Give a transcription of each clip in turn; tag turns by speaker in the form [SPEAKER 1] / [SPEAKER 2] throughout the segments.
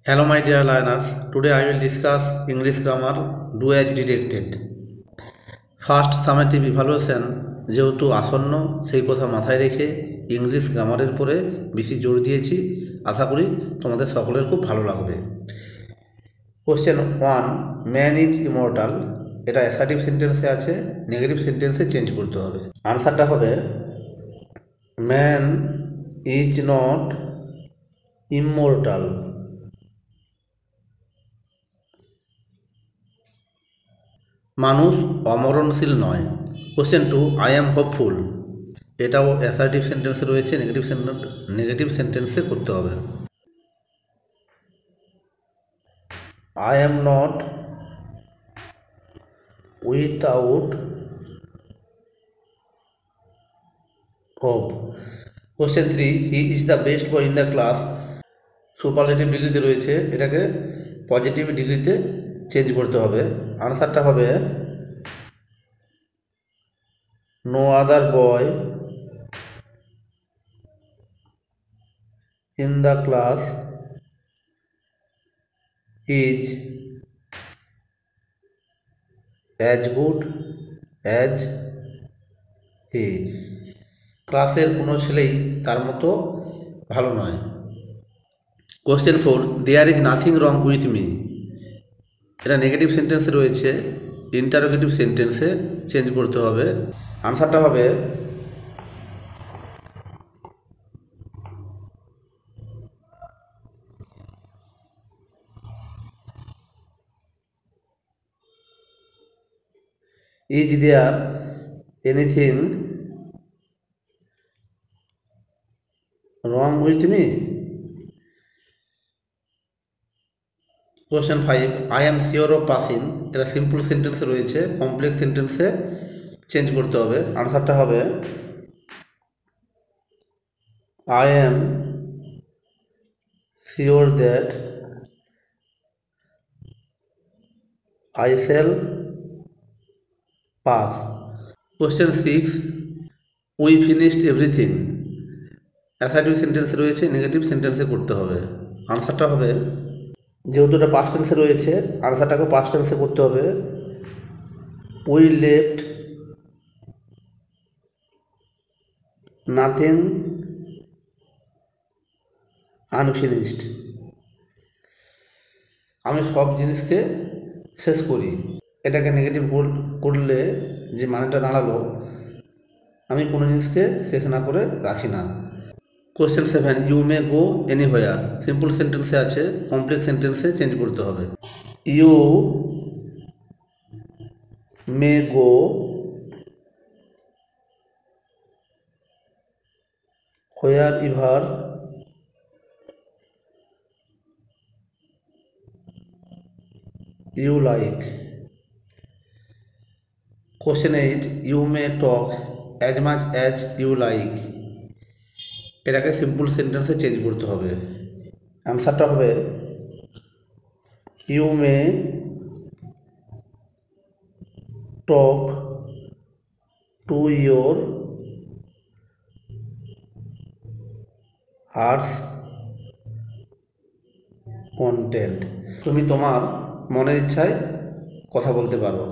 [SPEAKER 1] Hello my dear learners, today I will discuss English grammar do as directed. First summative evaluation যেহেতু আসন্ন সেই কথা মাথায় রেখে ইংলিশ গ্রামারের উপরে বেশি জোর দিয়েছি। আশা করি তোমাদের সকলের খুব ভালো লাগবে। কোশ্চেন 1, ম্যান ইজ ইমর্টাল, এটা অ্যাসার্টিভ সেন্টেন্সে আছে, নেগেটিভ সেন্টেন্সে চেঞ্জ করতে হবে। আনসারটা হবে ম্যান ইজ নট ইমর্টাল। মানুষ অমরণশীল নয়। কোশ্চেন 2, আই অ্যাম হোপফুল, এটাও অ্যাসার্টিভ সেন্টেন্সে রয়েছে, নেগেটিভ সেন্টেন্সে করতে হবে। I am not without hope. Question 3, he is the best boy in the class, superlative ডিগ্রিতে রয়েছে, এটাকে পজিটিভ ডিগ্রিতে চেঞ্জ করতে হবে। আনসারটা হবে no other boy in the class is as good as he, ক্লাসের কোনো ছেলেই তার মতো ভালো নয়। Question 4, there is nothing wrong with me, এটা নেগেটিভ সেন্টেন্সে রয়েছে, ইন্টারোগেটিভ সেন্টেন্সে চেঞ্জ করতে হবে। আনসারটা হবে is there anything wrong with me? Question 5, I am sure of passing, এটা সিম্পল সেন্টেন্সে রয়েছে, কমপ্লেক্স সেন্টেন্সে চেঞ্জ করতে হবে। আনসারটা হবে I am sure that I shall pass. Question 6, we finished everything, assertive সেন্টেন্সে রয়েছে, নেগেটিভ সেন্টেন্সে করতে হবে। আনসারটা হবে, যেহেতু এটা পাস্ট টেন্সে রয়েছে, আনসারটাকে পাস্ট টেন্সে করতে হবে, উই লেফট নাথিং আনফিনিশড, আমি সব জিনিসকে শেষ করি, এটাকে নেগেটিভ করলে যে মানেটা দাঁড়ালো আমি কোনো জিনিসকে শেষ না করে রাখি না। Question 7, you may go anywhere, simple সেন্টেন্সে আছে, কমপ্লেক্স সেন্টেন্সে চেঞ্জ করতে হবে। You may go wherever you like. Question 8, you may talk as much as you like, এটাকে সিম্পল সেন্টেন্সে চেঞ্জ করতে হবে। আনসারটা হবে you may talk to your hearts content, তুমি তোমার মনের ইচ্ছায় কথা বলতে পারো।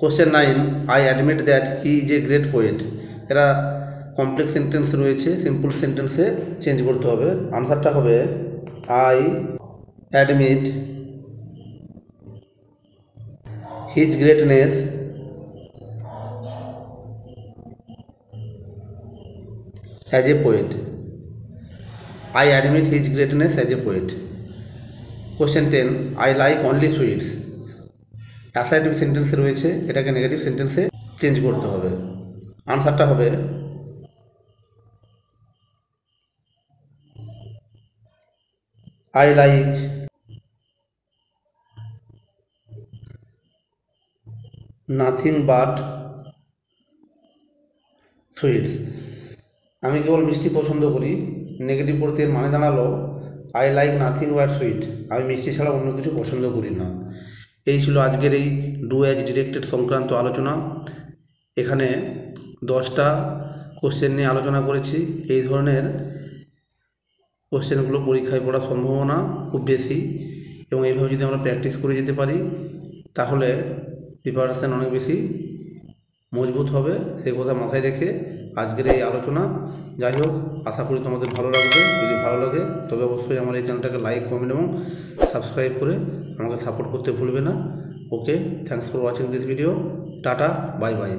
[SPEAKER 1] Question 9, I admit that he is a great poet, এরা কমপ্লেক্স সেন্টেন্স রয়েছে, সিম্পল সেন্টেন্সে চেঞ্জ করতে হবে। আনসারটা হবে I admit his greatness as a poet, I admit his greatness as a poet. Question 10, I like only sweets, assertive সেন্টেন্সে রয়েছে, এটাকে নেগেটিভ সেন্টেন্সে চেঞ্জ করতে হবে। আনসারটা হবে I like nothing but sweets, আমি কেবল মিষ্টি পছন্দ করি, নেগেটিভ করতে এর মানে দাঁড়ালো I like nothing but sweet, আমি মিষ্টি ছাড়া অন্য কিছু পছন্দ করি না। এই ছিল আজকের এই ডু অ্যাজ ডিরেক্টেড সংক্রান্ত আলোচনা। এখানে 10টা কোশ্চেন নিয়ে আলোচনা করেছি। এই ধরনের কোশ্চেনগুলো পরীক্ষায় পড়ার সম্ভাবনা খুব বেশি, এবং এইভাবে যদি আমরা প্র্যাকটিস করে যেতে পারি তাহলে প্রিপারেশান অনেক বেশি মজবুত হবে। সেই কথা মাথায় রেখে আজকের এই আলোচনা। যাই হোক, আশা করি তোমাদের ভালো লাগবে। যদি ভালো লাগে তবে অবশ্যই আমার এই চ্যানেলটাকে লাইক, কমেন্ট এবং সাবস্ক্রাইব করে আমাকে সাপোর্ট করতে ভুলবে না। Okay, thanks for watching this video. Tata, bye by.